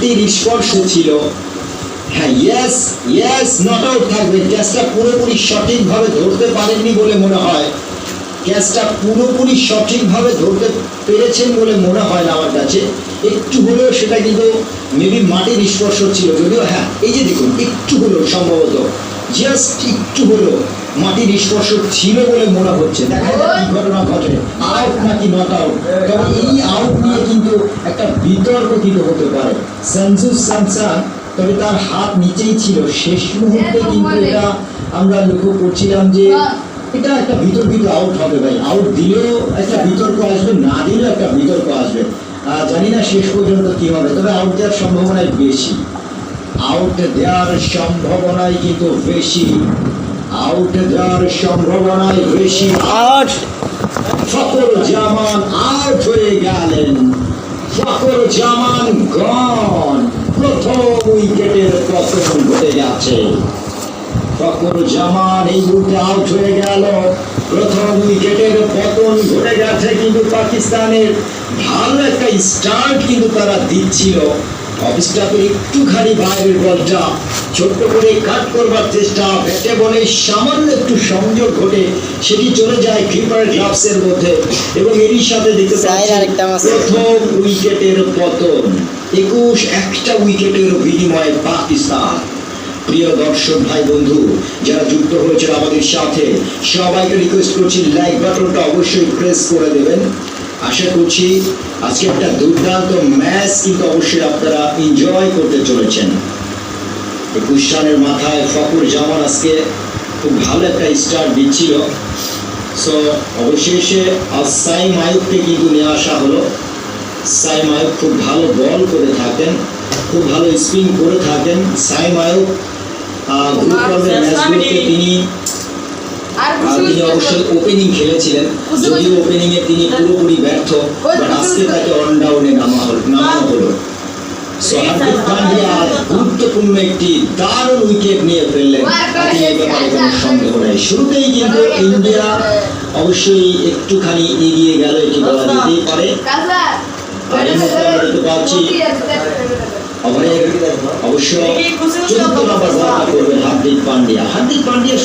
মাটির স্পর্শ ছিল। হ্যাঁ, ইয়েস ইয়েস, নট আউট থাকবে। ক্যাচটা পুরোপুরি সঠিকভাবে ধরতে পারেননি বলে মনে হয়, ক্যাচটা পুরোপুরি সঠিকভাবে ধরতে পেরেছেন বলে মনে হয় না আমার কাছে। একটু হলেও সেটা কিন্তু মেবি মাটির স্পর্শ ছিল, যদিও হ্যাঁ এই যে দেখুন একটু হলেও সম্ভবত জাস্ট একটু হলেও মাটির স্পর্শ ছিল বলে মনে হচ্ছে। দেখা যাক কি ঘটনা ঘটে, আউট নাকি নট আউট। তবে এই আউট নিয়ে কিন্তু একটা বিতর্ক কিন্তু হতে পারে। সঞ্জু স্যামসন, তবে তার হাত নিচেই ছিল শেষ মুহূর্তে, কিন্তু এটা আমরা লক্ষ্য করছিলাম যে এটা একটা বিতর্কিত আউট হবে ভাই। আউট দিলেও একটা বিতর্ক আসবে, না দিলেও একটা বিতর্ক আসবে। জানি না শেষ পর্যন্ত কি হবে, তবে আউট দেওয়ার সম্ভাবনাই বেশি, আউট দেওয়ার সম্ভাবনাই কিন্তু বেশি, আউট দেওয়ার সম্ভাবনাই বেশি। আউট, ফখরুজ্জামান আউট হয়ে গেলেন, ফখরুজ্জামান গন। প্রথম উইকেটের পতন ঘটে যাচ্ছে, ফখরুজ্জামান এই মুহূর্তে আউট হয়ে গেল, প্রথম উইকেটের পতন ঘটে গেছে। কিন্তু পাকিস্তানের ভালো একটা স্টার্ট কিন্তু তারা দিচ্ছিল, অফিসটাকে একটুখানি বাইরের বলটা ছোট্ট করে কাট করবার চেষ্টা, ব্যাটে বলে সামান্য একটু সংযোগ ঘটে সেটি চলে যায় কিপার গ্লাভসের মধ্যে, এবং এরই সাথে দেখতে পাচ্ছি প্রথম উইকেটের পতন। 21 উইকেটের বিনিময়ে পাকিস্তান। প্রিয় দর্শক ভাই বন্ধু যারা যুক্ত হয়েছে আমাদের সাথে, সবাইকে রিকোয়েস্ট করছি লাইক বাটনটা অবশ্যই প্রেস করে দেবেন। আশা করছি আজকে একটা দুর্দান্ত ম্যাচ কিন্তু অবশ্যই আপনারা এনজয় করতে চলেছেন। 21 রানের মাথায় ফখরুজ্জামান আজকে খুব ভালো একটা স্টার্ট দিচ্ছিল। সো অবশেষে সাইম আয়ুবকে কিন্তু নিয়ে আসা হলো। সাইম আয়ুব খুব ভালো বল করে থাকেন, খুব ভালো স্পিন করে থাকেন। সাইম আয়ুব গ্রুপ পর্বের ম্যাচগুলোতে তিনি অবশ্যই ওপেনিং খেলেছিলেন, যদিও ওপেনিং এ তিনি পুরোপুরি ব্যর্থ, বাট আজকে তাকে অনডাউনে নামানো হলো। হার্দিক পান্ডিয়া গুরুত্বপূর্ণ একটি দারুণ উইকেট নিয়ে ফেললেন, এই ব্যাপারে কোনো সন্দেহ নেই। শুরুতেই কিন্তু ইন্ডিয়া অবশ্যই একটুখানি এগিয়ে গেল, এটি বলা যেতেই পারে। আর এই মুহূর্তে আমরা দেখতে পাচ্ছি ওভারের অবশ্য 14 নম্বর বলটা করবেন হার্দিক পান্ডিয়া। হার্দিক পান্ডিয়া